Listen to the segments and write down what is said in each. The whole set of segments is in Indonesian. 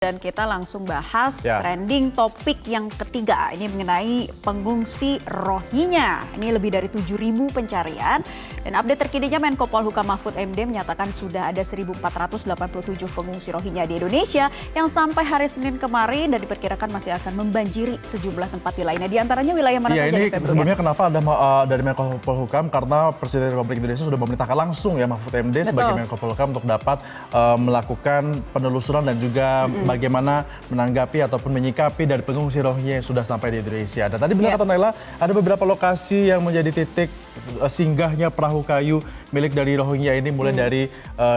Dan kita langsung bahas trending topik yang ketiga. Ini mengenai pengungsi Rohingya. Ini lebih dari 7.000 pencarian. Dan update terkininya Menko Polhukam Mahfud MD menyatakan sudah ada 1.487 pengungsi Rohingya di Indonesia yang sampai hari Senin kemarin dan diperkirakan masih akan membanjiri sejumlah tempat di lainnya. Di antaranya wilayah mana saja? Ini sebelumnya kenapa ada dari Menko Polhukam? Karena Presiden Republik Indonesia sudah memerintahkan langsung ya Mahfud MD sebagai Menko Polhukam untuk dapat melakukan penelusuran dan juga bagaimana menanggapi ataupun menyikapi dari pengungsi Rohingya yang sudah sampai di Indonesia. Dan tadi benar kata Naila, ada beberapa lokasi yang menjadi titik singgahnya perahu kayu milik dari Rohingya ini, mulai dari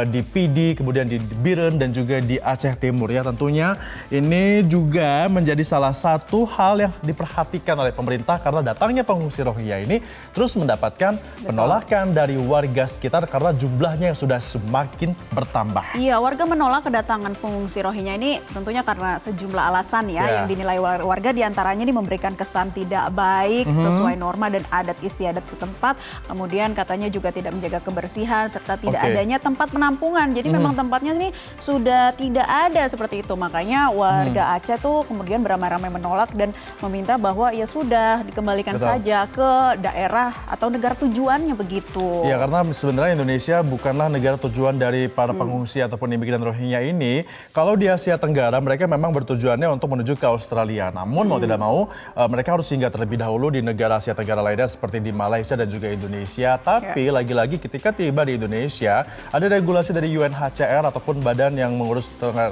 di Pidi, kemudian di Biren dan juga di Aceh Timur ya. Tentunya ini juga menjadi salah satu hal yang diperhatikan oleh pemerintah karena datangnya pengungsi Rohingya ini terus mendapatkan penolakan dari warga sekitar karena jumlahnya yang sudah semakin bertambah. Iya, warga menolak kedatangan pengungsi Rohingya ini tentunya karena sejumlah alasan yang dinilai warga, diantaranya ini memberikan kesan tidak baik sesuai norma dan adat istiadat setempat. Kemudian katanya juga tidak menjaga kebersihan serta tidak adanya tempat penampungan. Jadi memang tempatnya ini sudah tidak ada seperti itu. Makanya warga Aceh tuh kemudian beramai-ramai menolak dan meminta bahwa ya sudah dikembalikan saja ke daerah atau negara tujuannya begitu. Ya, karena sebenarnya Indonesia bukanlah negara tujuan dari para pengungsi ataupun imigran Rohingya ini. Kalau di Asia Tenggara mereka memang bertujuannya untuk menuju ke Australia. Namun mau tidak mau mereka harus singgah terlebih dahulu di negara Asia Tenggara lainnya seperti di Malaysia dan juga Indonesia. Tapi lagi-lagi ketika tiba di Indonesia ada regulasi dari UNHCR ataupun badan yang mengurus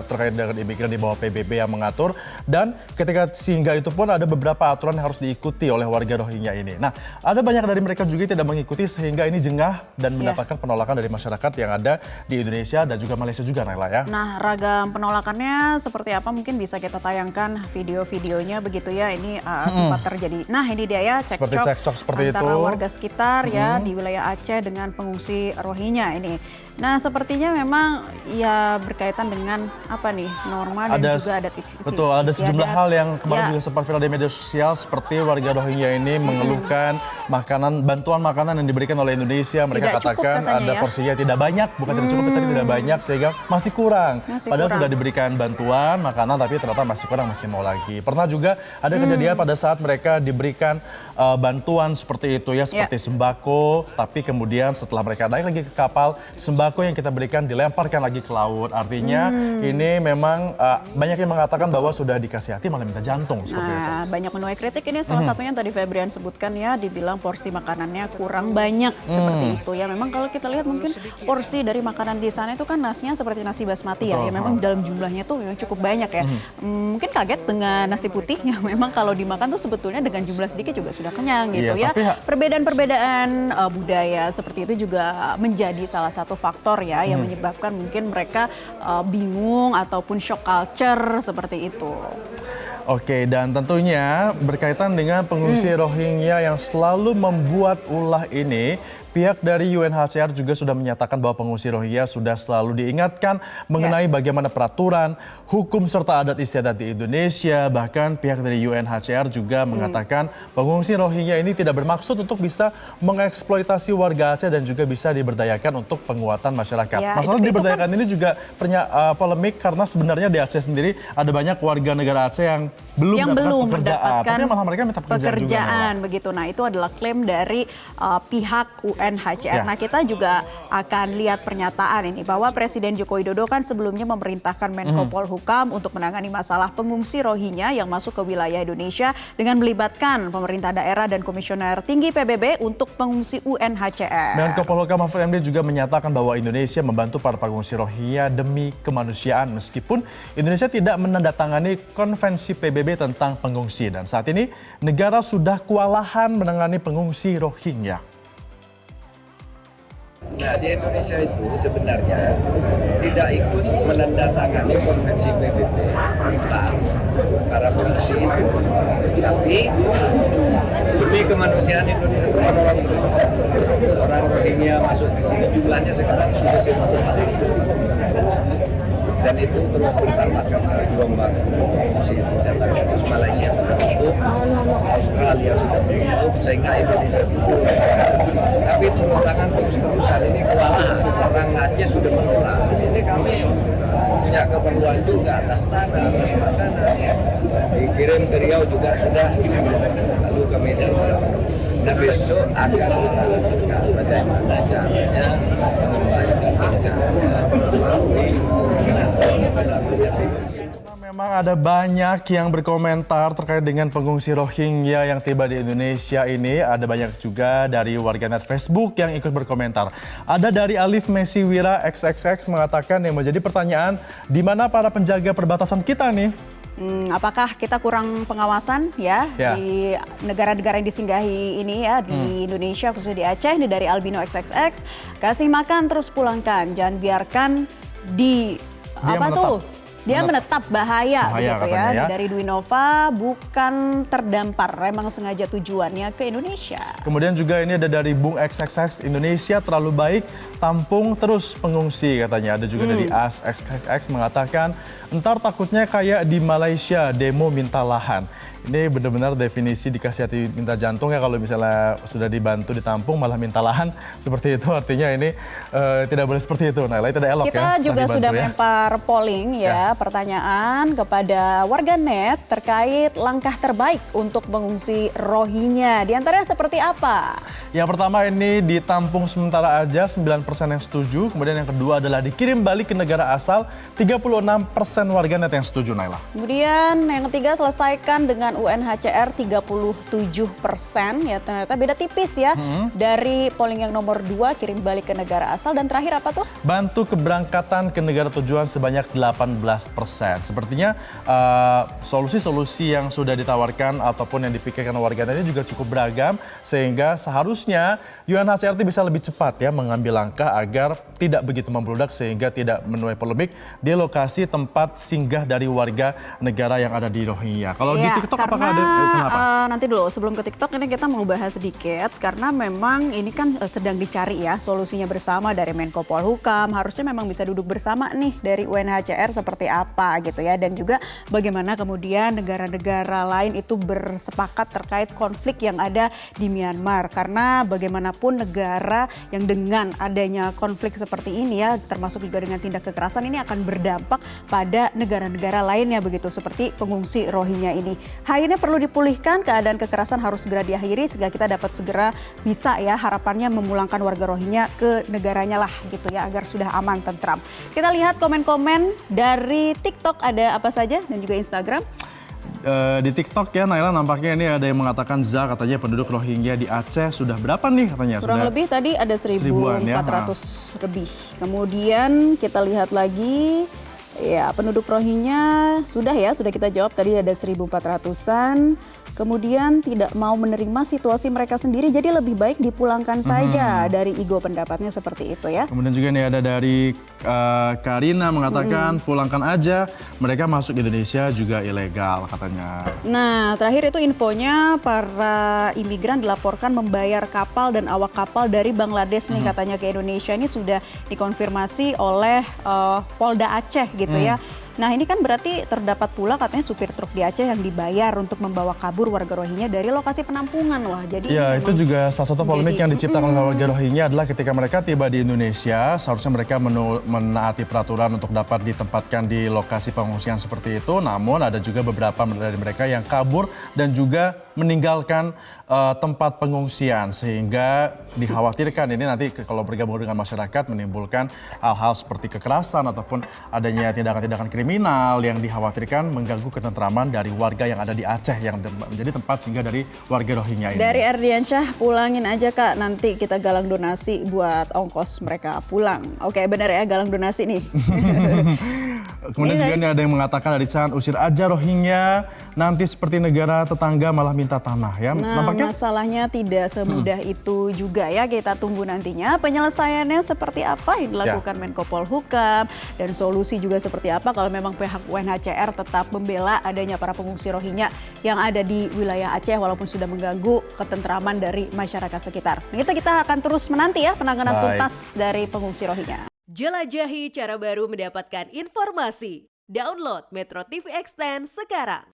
terkait dengan imigran di bawah PBB yang mengatur, dan ketika singgah itu pun ada beberapa aturan yang harus diikuti oleh warga Rohingya ini. Nah, ada banyak dari mereka juga tidak mengikuti sehingga ini jengah dan mendapatkan penolakan dari masyarakat yang ada di Indonesia dan juga Malaysia juga, Naila ya. Nah, ragam penolakannya seperti apa mungkin bisa kita tayangkan video-videonya begitu ya. Ini sempat terjadi. Nah, ini dia ya cekcok seperti antara itu warga sekitar ya di wilayah Aceh dengan pengungsi Rohingya ini. Nah, sepertinya memang ya berkaitan dengan apa nih, norma dan juga adat istiadat. Betul, ada sejumlah hal yang kemarin juga sempat viral di media sosial seperti warga Rohingya ini mengeluhkan bantuan makanan yang diberikan oleh Indonesia. Mereka tidak katakan cukup, ada porsinya tidak banyak, bukan tidak cukup tapi tidak banyak sehingga masih kurang. Padahal sudah diberikan bantuan makanan tapi ternyata masih kurang, masih mau lagi. Pernah juga ada kejadian pada saat mereka diberikan bantuan seperti itu ya, seperti sembako, tapi kemudian setelah mereka naik lagi ke kapal, sembako yang kita berikan dilemparkan lagi ke laut. Artinya ini memang banyak yang mengatakan bahwa sudah dikasih hati malah minta jantung seperti itu. Banyak menuai kritik ini, salah satunya tadi Febrian sebutkan ya, dibilang porsi makanannya kurang banyak seperti itu ya. Memang kalau kita lihat mungkin porsi dari makanan di sana itu kan nasinya seperti nasi basmati ya, memang dalam jumlahnya tuh memang cukup banyak ya. Mungkin kaget dengan nasi putih yang memang kalau dimakan tuh sebetulnya dengan jumlah sedikit juga sudah kenyang gitu ya. Perbedaan-perbedaan budaya seperti itu juga menjadi salah satu faktor ya yang menyebabkan mungkin mereka bingung ataupun shock culture seperti itu. Oke, dan tentunya berkaitan dengan pengungsi Rohingya yang selalu membuat ulah ini, pihak dari UNHCR juga sudah menyatakan bahwa pengungsi Rohingya sudah selalu diingatkan mengenai bagaimana peraturan, hukum serta adat istiadat di Indonesia. Bahkan pihak dari UNHCR juga mengatakan pengungsi Rohingya ini tidak bermaksud untuk bisa mengeksploitasi warga Aceh dan juga bisa diberdayakan untuk penguatan masyarakat. Masalah diberdayakan ini juga polemik karena sebenarnya di Aceh sendiri ada banyak warga negara Aceh yang belum mendapatkan pekerjaan. Tapi malah mereka minta pekerjaan juga, begitu. Nah, itu adalah klaim dari pihak UNHCR. Nah, kita juga akan lihat pernyataan ini bahwa Presiden Joko Widodo kan sebelumnya memerintahkan Menko Polhukam untuk menangani masalah pengungsi Rohingya yang masuk ke wilayah Indonesia dengan melibatkan pemerintah daerah dan komisioner tinggi PBB untuk pengungsi UNHCR. Menko Polhukam Mahfud MD juga menyatakan bahwa Indonesia membantu para pengungsi Rohingya demi kemanusiaan meskipun Indonesia tidak menandatangani konvensi PBB tentang pengungsi, dan saat ini negara sudah kewalahan menangani pengungsi Rohingya. Nah, di Indonesia itu sebenarnya tidak ikut menandatangani konvensi PBB tentang para pengungsi itu, tapi demi kemanusiaan Indonesia orang Rohingya masuk ke sini jumlahnya sekarang sudah 1.400. dan itu terus bertambah karena gelombang pengungsi itu datang. Terus Malaysia sudah tutup, Australia sudah tutup, sehingga Indonesia tutup. Tapi turun tangan terus-terusan ini kewalahan. Orang Aceh sudah menolak. Di sini kami punya keperluan juga atas tanah, atas makanan. Dikirim ke Riau juga sudah, lalu ke Medan sudah. Nah besok akan kita lakukan bagaimana caranya mengembalikan negara melalui Memang ada banyak yang berkomentar terkait dengan pengungsi Rohingya yang tiba di Indonesia ini. Ada banyak juga dari warganet Facebook yang ikut berkomentar. Ada dari Alif Mesiwira XXX mengatakan yang menjadi pertanyaan, di mana para penjaga perbatasan kita nih? Apakah kita kurang pengawasan ya di negara-negara yang disinggahi ini ya di Indonesia khususnya di Aceh. Ini dari Albino XXX, kasih makan terus pulangkan, jangan biarkan dia menetap bahaya gitu ya. Dari Dwinova, bukan terdampar, emang sengaja tujuannya ke Indonesia. Kemudian juga ini ada dari Bung XXX, Indonesia terlalu baik, tampung terus pengungsi katanya. Ada juga dari As XXX mengatakan, entar takutnya kayak di Malaysia, demo minta lahan. Ini benar-benar definisi dikasih hati minta jantung ya, kalau misalnya sudah dibantu ditampung malah minta lahan seperti itu, artinya ini tidak boleh seperti itu. Nah, tidak elok ya. Kita juga sudah melempar polling ya, pertanyaan kepada warganet terkait langkah terbaik untuk mengungsi Rohingya. Di antaranya seperti apa? Yang pertama ini ditampung sementara aja, 9% yang setuju. Kemudian yang kedua adalah dikirim balik ke negara asal, 36% warganet yang setuju, Naila. Kemudian yang ketiga selesaikan dengan UNHCR 37%, ya ternyata beda tipis ya dari polling yang nomor 2, kirim balik ke negara asal, dan terakhir apa tuh? Bantu keberangkatan ke negara tujuan sebanyak 18%. Sepertinya solusi-solusi yang sudah ditawarkan ataupun yang dipikirkan warganet ini juga cukup beragam, sehingga seharusnya UNHCR bisa lebih cepat ya mengambil langkah agar tidak begitu membludak sehingga tidak menuai polemik di lokasi tempat singgah dari warga negara yang ada di Rohingya. Kalau di TikTok apakah ada kenapa? Nanti dulu sebelum ke TikTok ini kita mau bahas sedikit karena memang ini kan sedang dicari ya solusinya bersama dari Menko Polhukam. Harusnya memang bisa duduk bersama nih dari UNHCR seperti apa gitu ya, dan juga bagaimana kemudian negara-negara lain itu bersepakat terkait konflik yang ada di Myanmar, karena bagaimanapun negara yang dengan adanya konflik seperti ini ya, termasuk juga dengan tindak kekerasan, ini akan berdampak pada negara-negara lainnya begitu, seperti pengungsi Rohingya ini. Akhirnya perlu dipulihkan, keadaan kekerasan harus segera diakhiri sehingga kita dapat segera bisa ya harapannya memulangkan warga Rohingya ke negaranya lah gitu ya, agar sudah aman tentram. Kita lihat komen-komen dari TikTok ada apa saja dan juga Instagram. Di TikTok ya Naila, nampaknya ini ada yang mengatakan katanya penduduk Rohingya di Aceh sudah berapa nih katanya? Kurang Sudah lebih tadi ada 1.400 lebih. Kemudian kita lihat lagi. Ya, penduduk Rohingya sudah kita jawab tadi ada 1.400-an. Kemudian tidak mau menerima situasi mereka sendiri, jadi lebih baik dipulangkan saja. Dari Igo pendapatnya seperti itu ya. Kemudian juga ini ada dari Karina mengatakan pulangkan aja, mereka masuk Indonesia juga ilegal katanya. Nah, terakhir itu infonya para imigran dilaporkan membayar kapal dan awak kapal dari Bangladesh nih katanya ke Indonesia. Ini sudah dikonfirmasi oleh Polda Aceh gitu ya. Nah, ini kan berarti terdapat pula katanya supir truk di Aceh yang dibayar untuk membawa kabur warga Rohingya dari lokasi penampungan. Wah, jadi ya itu juga salah satu polemik yang diciptakan oleh warga Rohingya adalah ketika mereka tiba di Indonesia, seharusnya mereka menaati peraturan untuk dapat ditempatkan di lokasi pengungsian seperti itu. Namun ada juga beberapa dari mereka yang kabur dan juga meninggalkan tempat pengungsian, sehingga dikhawatirkan ini nanti kalau bergabung dengan masyarakat menimbulkan hal-hal seperti kekerasan ataupun adanya tindakan-tindakan kriminal yang dikhawatirkan mengganggu ketentraman dari warga yang ada di Aceh yang menjadi tempat singgah dari warga Rohingya ini. Dari Ardiansyah, pulangin aja Kak, nanti kita galang donasi buat ongkos mereka pulang. Oke, benar ya, galang donasi nih. Kemudian juga ini ada yang mengatakan dari Chan, usir aja Rohingya, nanti seperti negara tetangga malah minta tanah ya. Nah, nampaknya masalahnya tidak semudah itu juga ya. Kita tunggu nantinya penyelesaiannya seperti apa yang dilakukan Menko Polhukam, dan solusi juga seperti apa kalau memang pihak UNHCR tetap membela adanya para pengungsi Rohingya yang ada di wilayah Aceh walaupun sudah mengganggu ketentraman dari masyarakat sekitar. Kita akan terus menanti ya penanganan tuntas dari pengungsi Rohingya. Jelajahi cara baru mendapatkan informasi. Download Metro TV Extend sekarang.